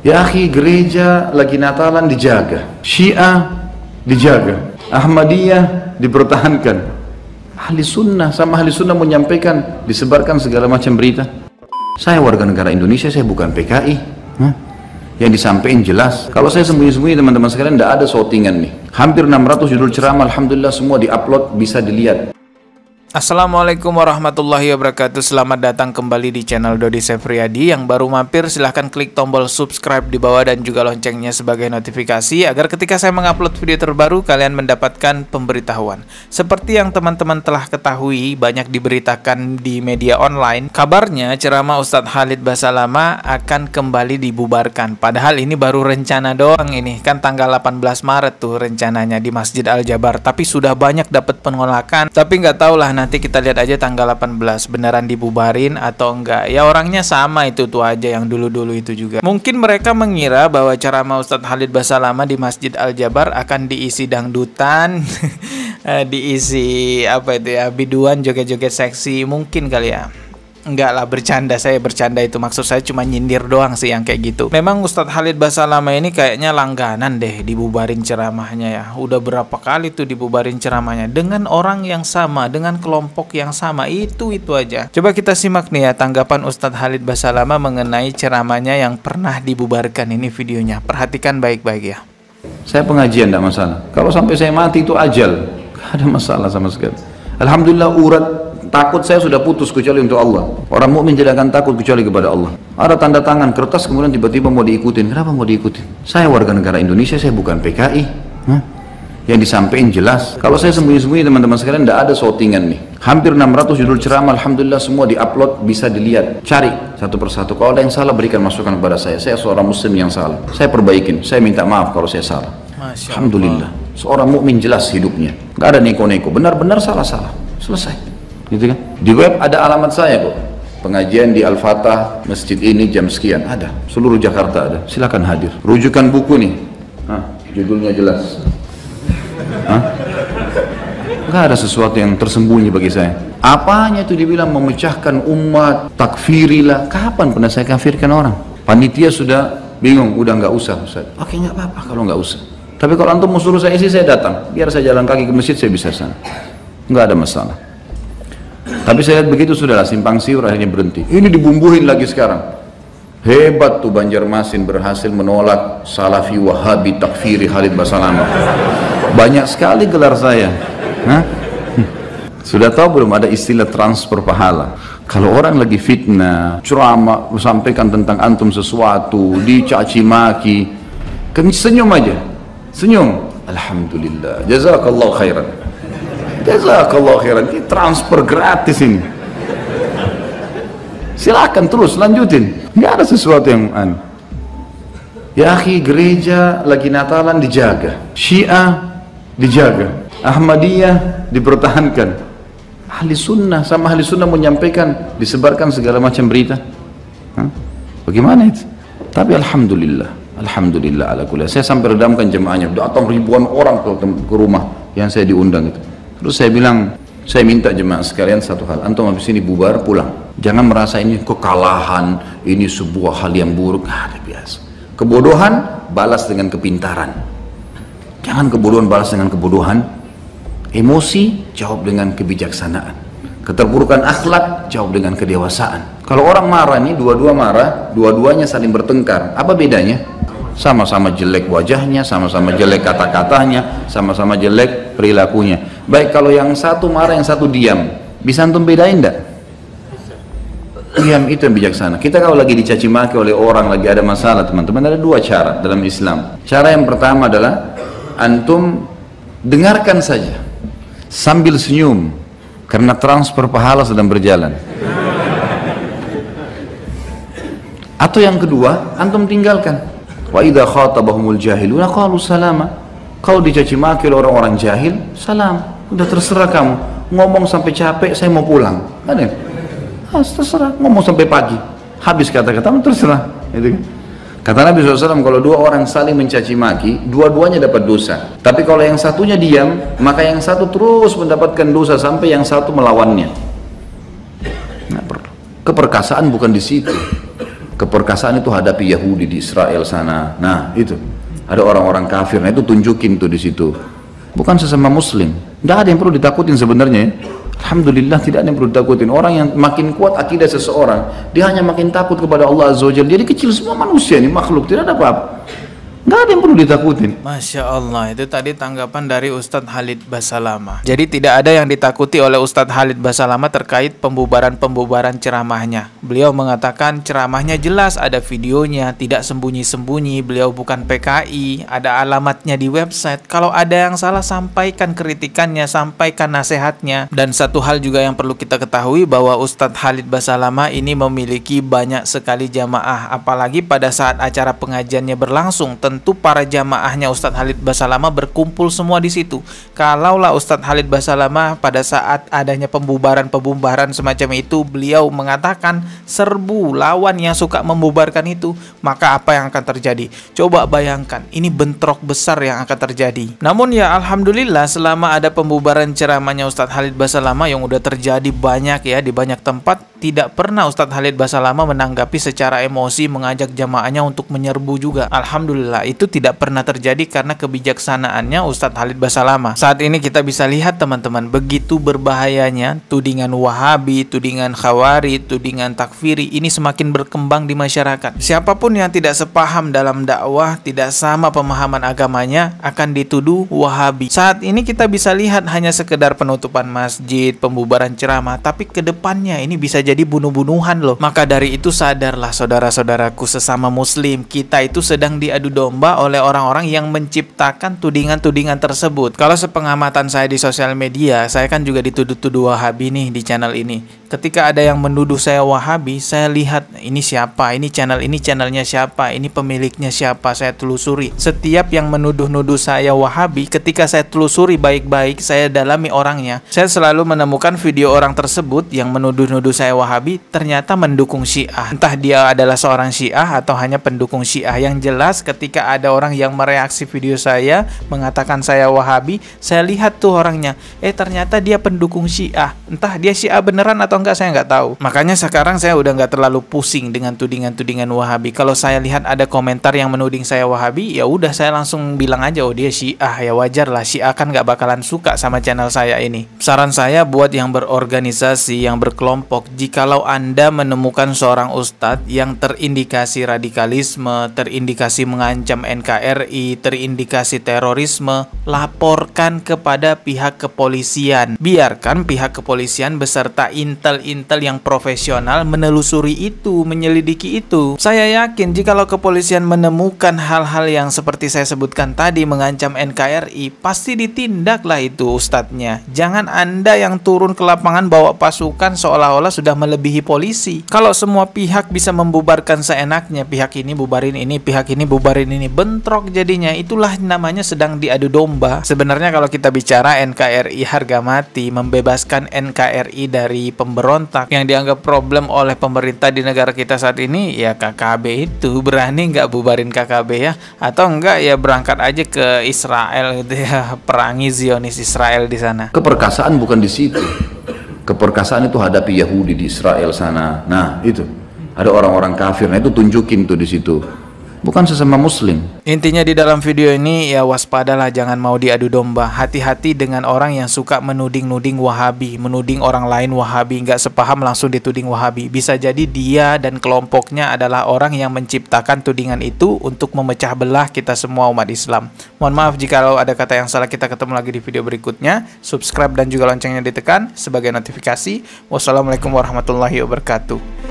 Ya akhi, gereja lagi Natalan dijaga, Syiah dijaga, Ahmadiyah dipertahankan. Ahli sunnah sama ahli sunnah menyampaikan, disebarkan segala macam berita. Saya warga negara Indonesia, saya bukan PKI. Yang disampaikan jelas. Kalau saya sembunyi-sembunyi, teman-teman sekalian, tidak ada shootingan nih. Hampir 600 judul ceramah, alhamdulillah semua diupload, bisa dilihat. Assalamualaikum warahmatullahi wabarakatuh. Selamat datang kembali di channel Dodi Sefriadi. Yang baru mampir silahkan klik tombol subscribe di bawah dan juga loncengnya sebagai notifikasi agar ketika saya mengupload video terbaru kalian mendapatkan pemberitahuan. Seperti yang teman-teman telah ketahui, banyak diberitakan di media online, kabarnya ceramah Ustadz Khalid Basalamah akan kembali dibubarkan. Padahal ini baru rencana doang, ini kan tanggal 18 Maret tuh rencananya di Masjid Al-Jabar, tapi sudah banyak dapat penolakan. Tapi nggak tahu lah, nanti kita lihat aja tanggal 18 beneran dibubarin atau enggak. Ya orangnya sama itu tuh aja yang dulu-dulu itu juga. Mungkin mereka mengira bahwa ceramah Ustadz Khalid Basalamah di Masjid Al-Jabar akan diisi dangdutan, diisi apa itu ya, biduan, joget-joget seksi, mungkin kali ya. Enggak lah, bercanda, saya bercanda itu. Maksud saya cuma nyindir doang sih yang kayak gitu. Memang Ustadz Khalid Basalamah ini kayaknya langganan deh dibubarin ceramahnya ya. Udah berapa kali tuh dibubarin ceramahnya dengan orang yang sama, dengan kelompok yang sama, itu aja. Coba kita simak nih ya tanggapan Ustadz Khalid Basalamah mengenai ceramahnya yang pernah dibubarkan. Ini videonya, perhatikan baik-baik ya. Saya pengajian tidak masalah. Kalau sampai saya mati itu ajal, gak ada masalah sama sekali. Alhamdulillah urat takut saya sudah putus kecuali untuk Allah. Orang mukmin tidak akan takut kecuali kepada Allah. Ada tanda tangan kertas kemudian tiba-tiba mau diikutin. Kenapa mau diikutin? Saya warga negara Indonesia, saya bukan PKI. Yang disampaikan jelas. Kalau saya sembunyi-sembunyi, teman-teman sekalian, tidak ada shootingan nih. Hampir 600 judul ceramah, alhamdulillah semua diupload, bisa dilihat. Cari satu persatu. Kalau ada yang salah, berikan masukan kepada saya. Saya seorang muslim yang salah, saya perbaikin. Saya minta maaf kalau saya salah. Alhamdulillah. Seorang mukmin jelas hidupnya, nggak ada neko-neko. Benar-benar salah-salah. Selesai. Gitu kan? Di web ada alamat saya kok. Pengajian di Al-Fatah, masjid ini jam sekian, ada. Seluruh Jakarta ada. Silakan hadir. Rujukan buku nih. Judulnya jelas. Nggak ada sesuatu yang tersembunyi bagi saya. Apanya itu dibilang memecahkan umat, takfirilah. Kapan pernah saya kafirkan orang? Panitia sudah bingung, udah nggak usah Ustaz. Oke, nggak apa-apa kalau nggak usah. Tapi kalau antum mau suruh saya isi, saya datang. Biar saya jalan kaki ke masjid, saya bisa sana. Nggak ada masalah. Tapi saya lihat begitu sudahlah, simpang siur akhirnya berhenti. Ini dibumbuhin lagi sekarang. Hebat tuh Banjarmasin berhasil menolak Salafi Wahabi takfiri Khalid Basalamah. Banyak sekali gelar saya. Sudah tahu belum ada istilah transfer pahala? Kalau orang lagi fitnah, ceramah, sampaikan tentang antum sesuatu, dicaci maki, senyum aja. Senyum. Alhamdulillah. Jazakallah khairan. Jazakallah khairan. Ini transfer gratis ini. Silakan terus lanjutin. Nggak ada sesuatu yang aneh. Ya akhi, gereja lagi Natalan dijaga, Syiah dijaga, Ahmadiyah dipertahankan. Ahli sunnah sama ahli sunnah menyampaikan, disebarkan segala macam berita. Bagaimana itu? Tapi alhamdulillah, alhamdulillah ala kulli. Saya sampai redamkan jemaahnya, datang ribuan orang ke rumah yang saya diundang itu. Terus saya bilang, saya minta jemaah sekalian satu hal, antum habis ini bubar pulang. Jangan merasa ini kekalahan, ini sebuah hal yang buruk. Ada biasa. Kebodohan balas dengan kepintaran. Jangan kebodohan balas dengan kebodohan. Emosi jawab dengan kebijaksanaan. Keterpurukan akhlak jawab dengan kedewasaan. Kalau orang marah nih, dua-dua marah, dua-duanya saling bertengkar. Apa bedanya? Sama-sama jelek wajahnya, sama-sama jelek kata-katanya, sama-sama jelek perilakunya. Baik kalau yang satu marah, yang satu diam, bisa antum bedain enggak? Diam itu yang bijaksana. Kita kalau lagi dicaci maki oleh orang, lagi ada masalah, teman-teman, ada dua cara dalam Islam. Cara yang pertama adalah antum dengarkan saja sambil senyum, karena transfer pahala sedang berjalan. Atau yang kedua, antum tinggalkan. Wa idza khatabahumul jahiluna qalu salama. Kalau dicaci maki oleh orang-orang jahil, salam. Udah terserah kamu. Ngomong sampai capek, saya mau pulang. Ada? Terserah. Ngomong sampai pagi. Habis kata-kata, terserah. Itu kan? Kata Nabi SAW, kalau dua orang saling mencaci maki, dua-duanya dapat dosa. Tapi kalau yang satunya diam, maka yang satu terus mendapatkan dosa sampai yang satu melawannya. Nah, keperkasaan bukan di situ. Keperkasaan itu hadapi Yahudi di Israel sana. Nah itu ada orang-orang kafir. Nah itu tunjukin tuh di situ. Bukan sesama Muslim. Tidak ada yang perlu ditakutin sebenarnya. Alhamdulillah tidak ada yang perlu ditakutin. Orang yang makin kuat akidah seseorang, dia hanya makin takut kepada Allah Azza wa Jalla. Jadi kecil semua manusia ini makhluk, tidak ada apa-apa. Nggak ada yang perlu ditakutin. Masya Allah, itu tadi tanggapan dari Ustadz Khalid Basalamah. Jadi tidak ada yang ditakuti oleh Ustadz Khalid Basalamah terkait pembubaran-pembubaran ceramahnya. Beliau mengatakan ceramahnya jelas, ada videonya, tidak sembunyi-sembunyi. Beliau bukan PKI, ada alamatnya di website. Kalau ada yang salah, sampaikan kritikannya, sampaikan nasihatnya. Dan satu hal juga yang perlu kita ketahui bahwa Ustadz Khalid Basalamah ini memiliki banyak sekali jamaah. Apalagi pada saat acara pengajiannya berlangsung, tentu para jamaahnya Ustadz Khalid Basalamah berkumpul semua di situ. Kalaulah Ustadz Khalid Basalamah pada saat adanya pembubaran semacam itu, beliau mengatakan serbu lawan yang suka membubarkan itu, maka apa yang akan terjadi? Coba bayangkan, ini bentrok besar yang akan terjadi. Namun ya alhamdulillah, selama ada pembubaran ceramahnya Ustadz Khalid Basalamah yang udah terjadi banyak ya di banyak tempat, tidak pernah Ustadz Khalid Basalamah menanggapi secara emosi, mengajak jamaahnya untuk menyerbu juga. Alhamdulillah, itu tidak pernah terjadi karena kebijaksanaannya Ustadz Khalid Basalamah. Saat ini kita bisa lihat teman-teman, begitu berbahayanya tudingan Wahabi, tudingan Khawari, tudingan takfiri ini semakin berkembang di masyarakat. Siapapun yang tidak sepaham dalam dakwah, tidak sama pemahaman agamanya, akan dituduh Wahabi. Saat ini kita bisa lihat hanya sekedar penutupan masjid, pembubaran ceramah, tapi kedepannya ini bisa jadi bunuh-bunuhan loh. Maka dari itu sadarlah saudara-saudaraku sesama Muslim, kita itu sedang diadu domba oleh orang-orang yang menciptakan tudingan-tudingan tersebut. Kalau sepengamatan saya di sosial media, saya kan juga dituduh-tuduh Wahabi nih di channel ini. Ketika ada yang menuduh saya Wahabi, saya lihat ini siapa, ini channelnya siapa, ini pemiliknya siapa, saya telusuri. Setiap yang menuduh-nuduh saya Wahabi, ketika saya telusuri baik-baik, saya dalami orangnya, saya selalu menemukan video orang tersebut yang menuduh-nuduh saya Wahabi ternyata mendukung Syiah. Entah dia adalah seorang Syiah atau hanya pendukung Syiah. Yang jelas ketika ada orang yang mereaksi video saya mengatakan saya Wahabi, saya lihat tuh orangnya, ternyata dia pendukung Syiah. Entah dia Syiah beneran atau enggak, saya nggak tahu. Makanya sekarang saya udah nggak terlalu pusing dengan tudingan-tudingan Wahabi. Kalau saya lihat ada komentar yang menuding saya Wahabi, ya udah saya langsung bilang aja, oh dia Syiah, ya wajar lah, Syiah kan nggak bakalan suka sama channel saya ini. Saran saya buat yang berorganisasi, yang berkelompok, jikalau Anda menemukan seorang ustadz yang terindikasi radikalisme, terindikasi mengancam NKRI, terindikasi terorisme, laporkan kepada pihak kepolisian. Biarkan pihak kepolisian beserta intel yang profesional menelusuri itu, menyelidiki itu. Saya yakin jikalau kepolisian menemukan hal-hal yang seperti saya sebutkan tadi mengancam NKRI, pasti ditindaklah itu ustadznya. Jangan Anda yang turun ke lapangan bawa pasukan seolah-olah sudah melebihi polisi. Kalau semua pihak bisa membubarkan seenaknya, pihak ini bubarin ini, pihak ini bubarin ini, bentrok jadinya. Itulah namanya sedang diadu domba. Sebenarnya kalau kita bicara NKRI harga mati, membebaskan NKRI dari pemberontak yang dianggap problem oleh pemerintah di negara kita saat ini, ya KKB itu. Berani nggak bubarin KKB ya? Atau enggak ya berangkat aja ke Israel gitu ya, perangi Zionis Israel di sana. Keperkasaan bukan di situ. Keperkasaan itu hadapi Yahudi di Israel sana. Nah itu ada orang-orang kafir. Nah itu tunjukin tuh di situ. Bukan sesama Muslim. Intinya di dalam video ini ya waspadalah, jangan mau diadu domba. Hati-hati dengan orang yang suka menuding-nuding Wahabi, menuding orang lain Wahabi, nggak sepaham langsung dituding Wahabi. Bisa jadi dia dan kelompoknya adalah orang yang menciptakan tudingan itu untuk memecah belah kita semua umat Islam. Mohon maaf jika ada kata yang salah. Kita ketemu lagi di video berikutnya. Subscribe dan juga loncengnya ditekan sebagai notifikasi. Wassalamualaikum warahmatullahi wabarakatuh.